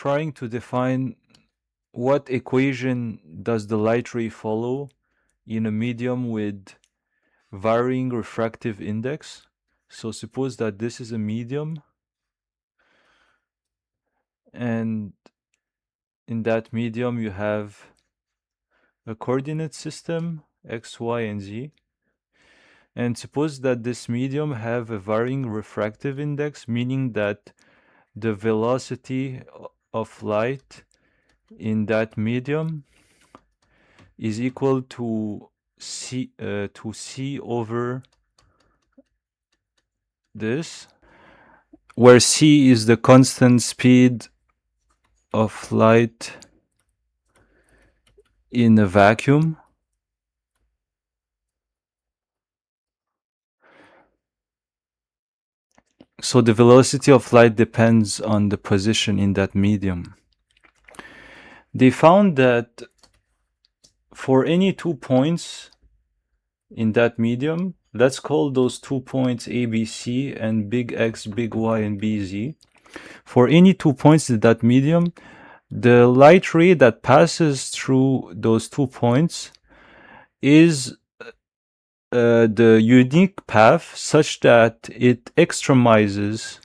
trying to define what equation does the light ray follow in a medium with varying refractive index. So suppose that this is a medium, and in that medium you have a coordinate system x, y, and z. And suppose that this medium have a varying refractive index, meaning that the velocity of light in that medium is equal to c over this, where c is the constant speed of light in a vacuum. So the velocity of light depends on the position in that medium. They found that for any 2 points in that medium, let's call those 2 points A, B, C, and big X, big Y, and BZ. For any 2 points in that medium, the light ray that passes through those 2 points is the unique path such that it extremizes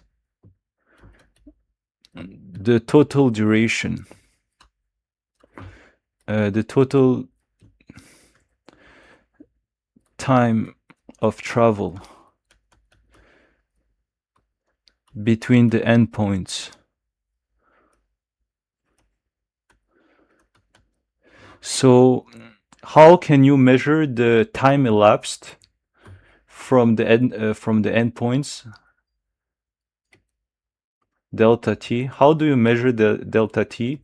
the total duration, the total time of travel between the endpoints. So how can you measure the time elapsed from the endpoints, delta t? How do you measure the delta t,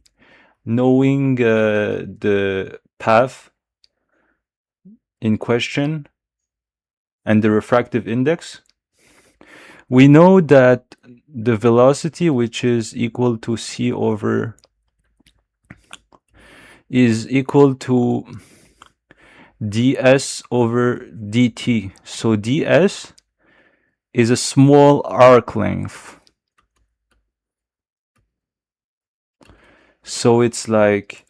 knowing the path in question and the refractive index? We know that the velocity, which is equal to c over, is equal to ds over dt. So ds is a small arc length. So it's like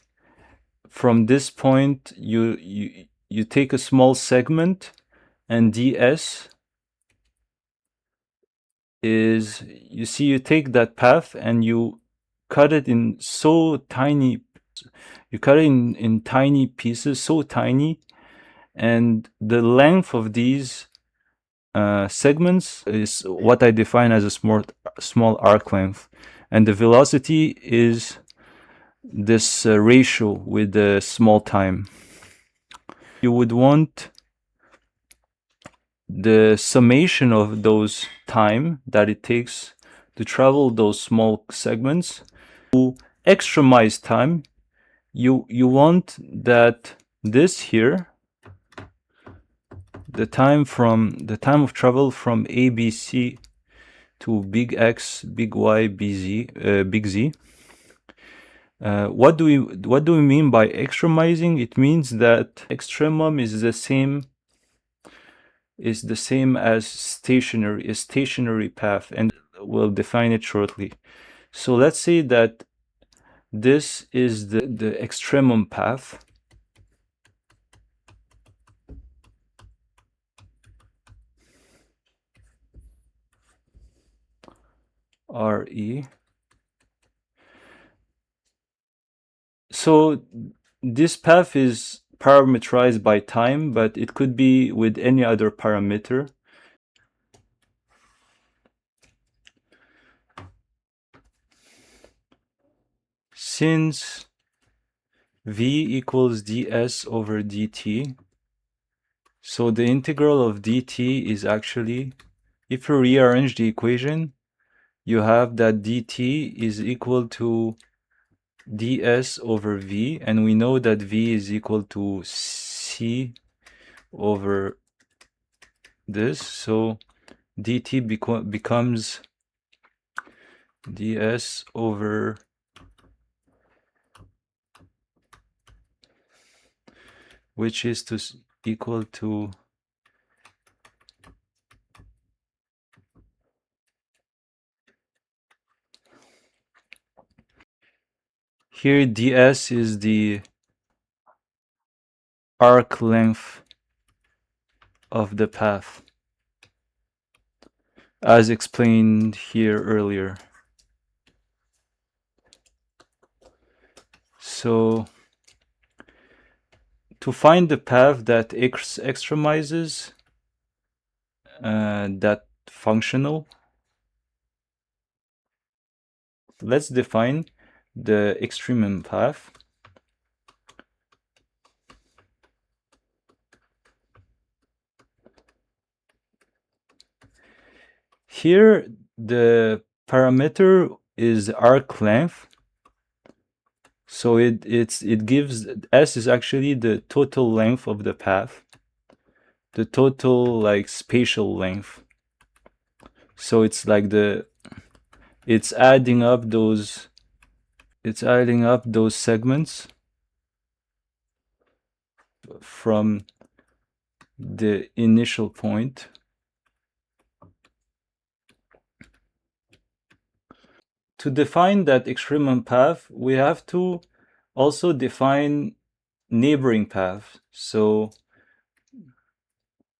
from this point you take a small segment, and ds is, you take that path and you cut it in so tiny, you cut it in tiny pieces, so tiny, and the length of these segments is what I define as a small arc length, and the velocity is this ratio with the small time. You would want the summation of those time that it takes to travel those small segments. To extremize time, you want that this here, the time of travel from ABC to big X, big Y, big Z. What do we mean by extremizing? It means that extremum is the same as stationary path, and we'll define it shortly. So let's say that this is the extremum path, RE. So this path is parameterized by time, but it could be with any other parameter. Since v equals ds over dt, so the integral of dt is actually, if you rearrange the equation, you have that dt is equal to ds over v, and we know that v is equal to c over this, so dt becomes ds over which is equal to Here ds is the arc length of the path, as explained here earlier. So to find the path that extremizes that functional, let's define the extremum path. Here the parameter is arc length, so it gives s is actually the total length of the path, the total like spatial length. So it's like it's adding up those segments from the initial point. To define that extremum path, we have to also define neighboring paths. So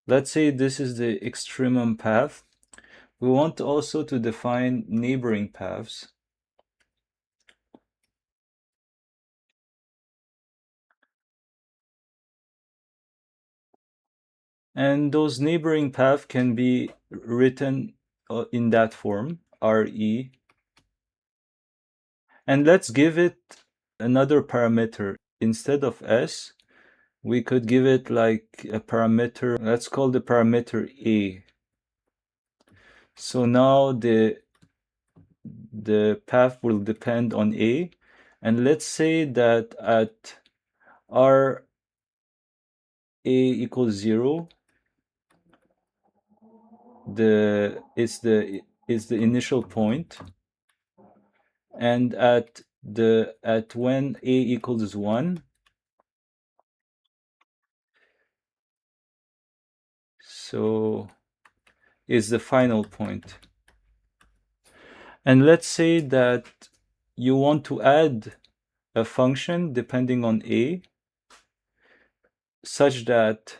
let's say this is the extremum path. We want also to define neighboring paths. And those neighboring paths can be written in that form, RE. And let's give it another parameter. Instead of S, we could give it like a parameter. Let's call the parameter A. So now the path will depend on A. And let's say that at R A equals 0, it's the initial point, and at when A equals 1, so is the final point. And let's say that you want to add a function depending on A such that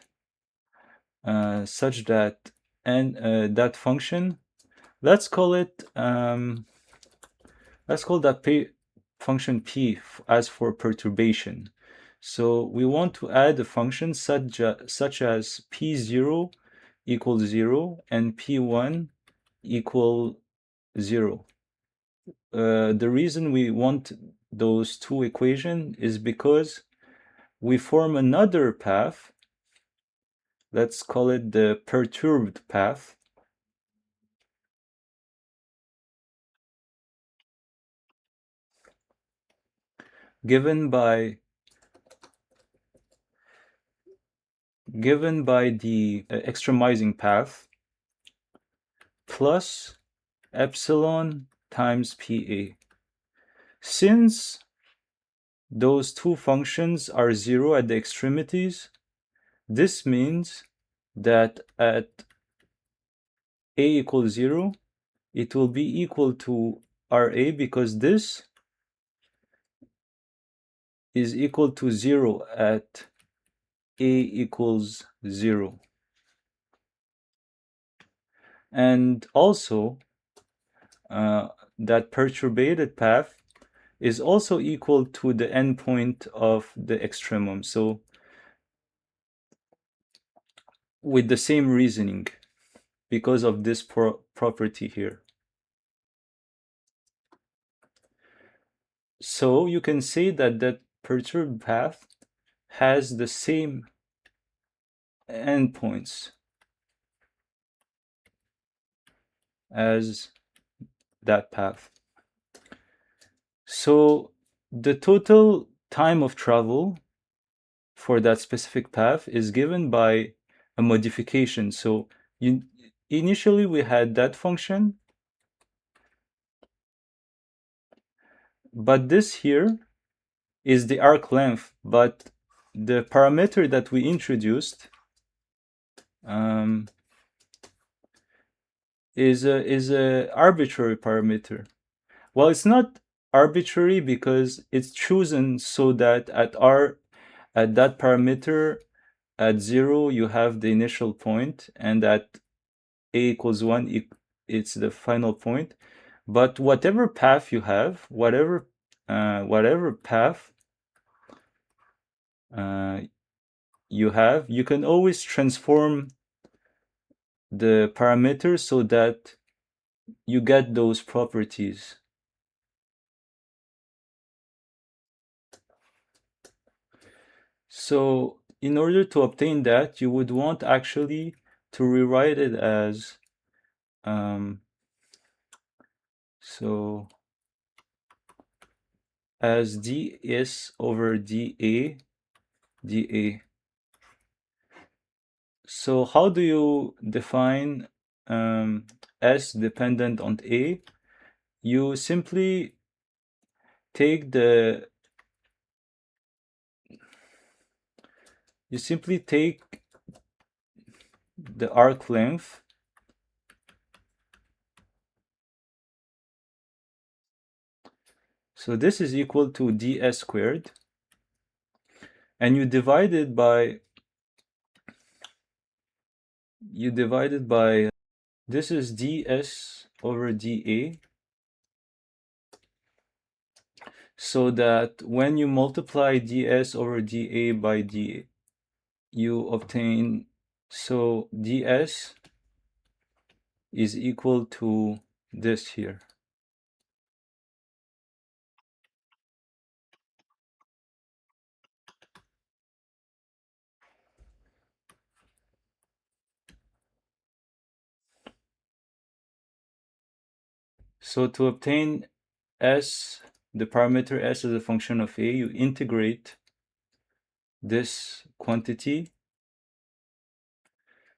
that function, let's call it that function p as for perturbation. So we want to add a function such as p0 equals 0 and p1 equal 0. The reason we want those two equations is because we form another path. Let's call it the perturbed path. Given by the extremizing path plus epsilon times PA. Since those two functions are 0 at the extremities, this means that at A equals 0, it will be equal to RA because this is equal to 0 at A equals 0. And also, that perturbed path is also equal to the endpoint of the extremum. So with the same reasoning, because of this property here. So you can say that that perturbed path has the same endpoints as that path. So the total time of travel for that specific path is given by a modification. So initially we had that function, but this here is the arc length, but the parameter that we introduced is a arbitrary parameter. Well, it's not arbitrary because it's chosen so that at that parameter at 0 you have the initial point, and at a equals 1 it's the final point. But whatever path you have, whatever path you have, you can always transform the parameters so that you get those properties. So in order to obtain that, you would want actually to rewrite it as as ds over dA. So how do you define S dependent on A? You simply take the arc length so this is equal to ds squared, and you divide it by this is ds over dA, so that when you multiply ds over dA by dA, you obtain, so ds is equal to this here. So to obtain S, the parameter S as a function of A, you integrate this quantity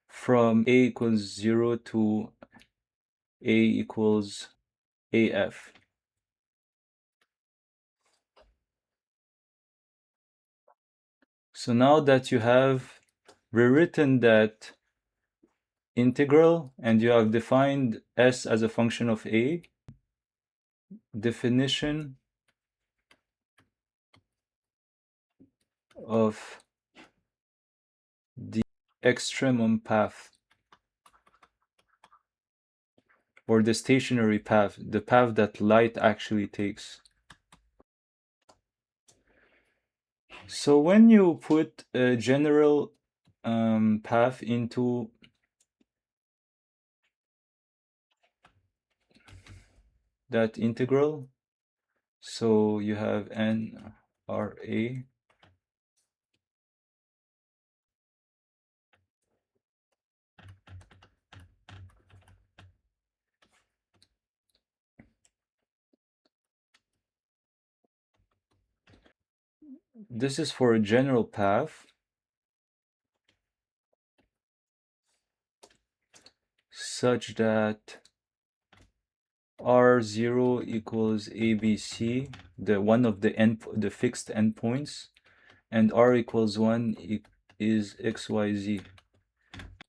from A equals 0 to A equals AF. So now that you have rewritten that integral and you have defined S as a function of A, definition of the extremum path, or the stationary path, the path that light actually takes. So when you put a general path into that integral, so you have n r a, this is for a general path such that r0 equals abc, the one of the fixed endpoints, and r equals 1 is xyz,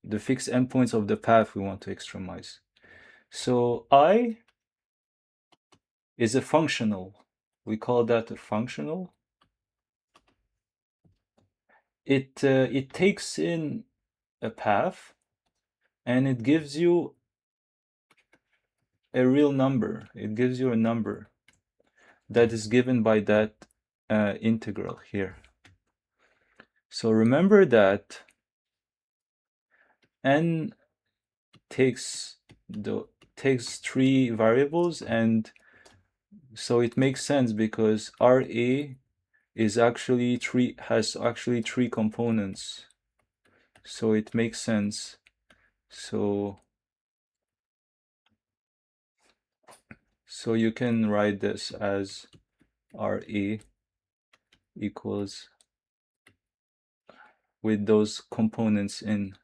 the fixed endpoints of the path we want to extremize. So I is a functional. We call that a functional. It takes in a path and it gives you a real number. It gives you a number that is given by that integral here. So remember that n takes three variables, and so it makes sense because RA is actually has actually three components. So it makes sense. So you can write this as RA equals with those components in.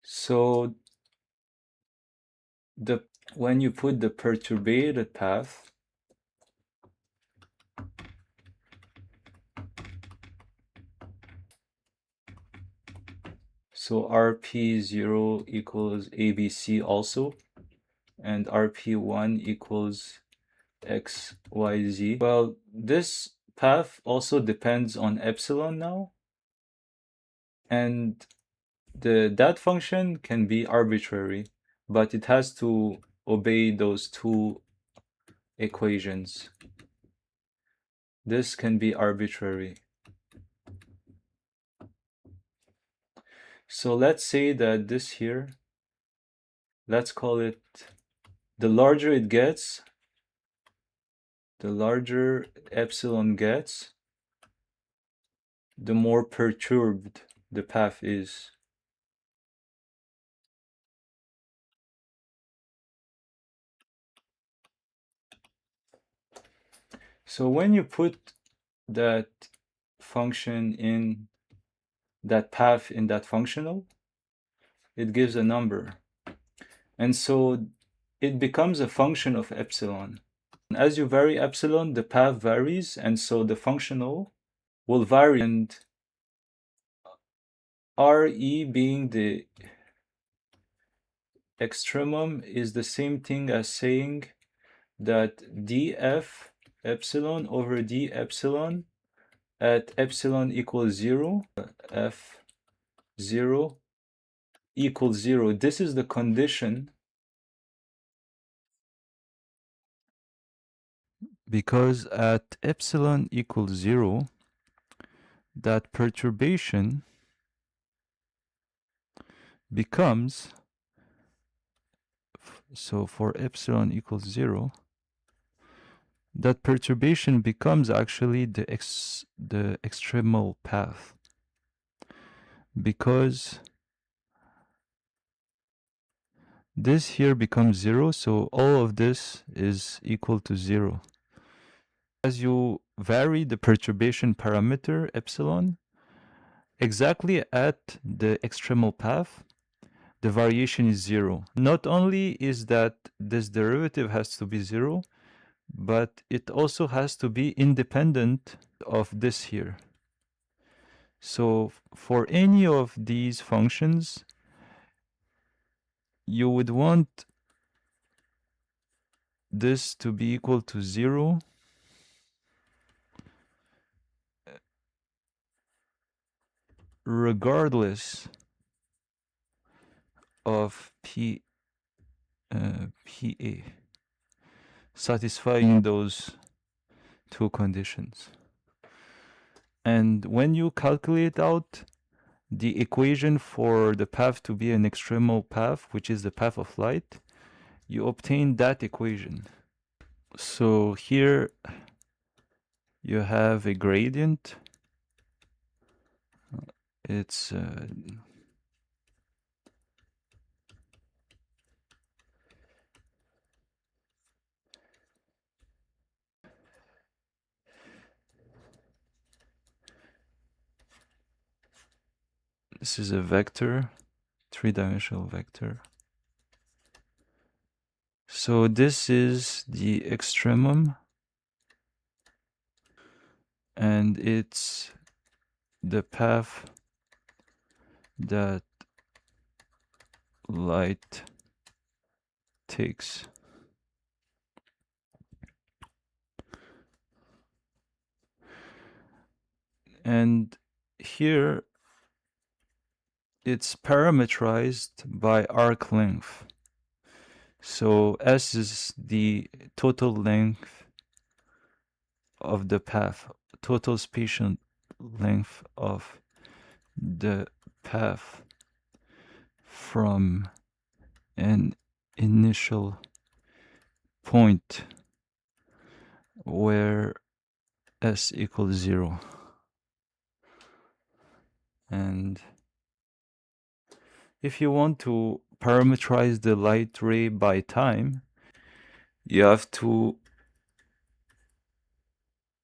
So when you put the perturbated path, so RP0 equals ABC also, and rp1 equals xyz. Well, this path also depends on epsilon now, and that function can be arbitrary, but it has to obey those two equations. This can be arbitrary. So let's say that this here, let's call it, the larger it gets, the larger epsilon gets, the more perturbed the path is. So when you put that function in that path in that functional, it gives a number. And so it becomes a function of epsilon. As you vary epsilon, the path varies, and so the functional will vary. And RE being the extremum is the same thing as saying that df epsilon over d epsilon at epsilon equals 0, f 0 equals 0. This is the condition because at epsilon equals 0, that perturbation becomes, so for epsilon equals 0, that perturbation becomes actually the extremal path, because this here becomes 0, so all of this is equal to 0. As you vary the perturbation parameter epsilon, exactly at the extremal path, the variation is 0. Not only is that this derivative has to be 0, but it also has to be independent of this here. So for any of these functions, you would want this to be equal to 0 regardless of PA, satisfying those two conditions. And when you calculate out the equation for the path to be an extremal path, which is the path of light, you obtain that equation. So here you have a gradient. It's this is a vector, three-dimensional vector. So this is the extremum, and it's the path that light takes. And here it's parametrized by arc length. So S is the total length of the path, total spatial length of the path from an initial point where S equals 0. And if you want to parameterize the light ray by time, you have to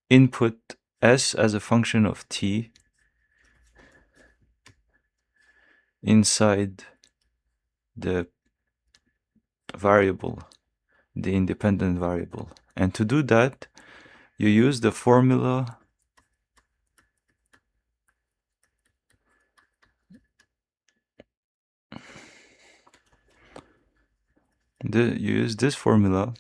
input S as a function of t inside the variable, the independent variable. And to do that, you use the formula You use this formula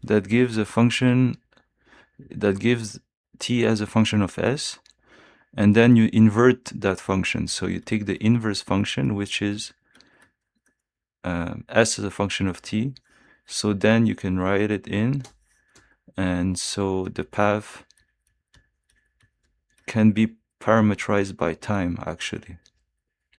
that gives a function that gives t as a function of s, and then you invert that function. So you take the inverse function, which is s as a function of t. So then you can write it in, and so the path can be parameterized by time, actually.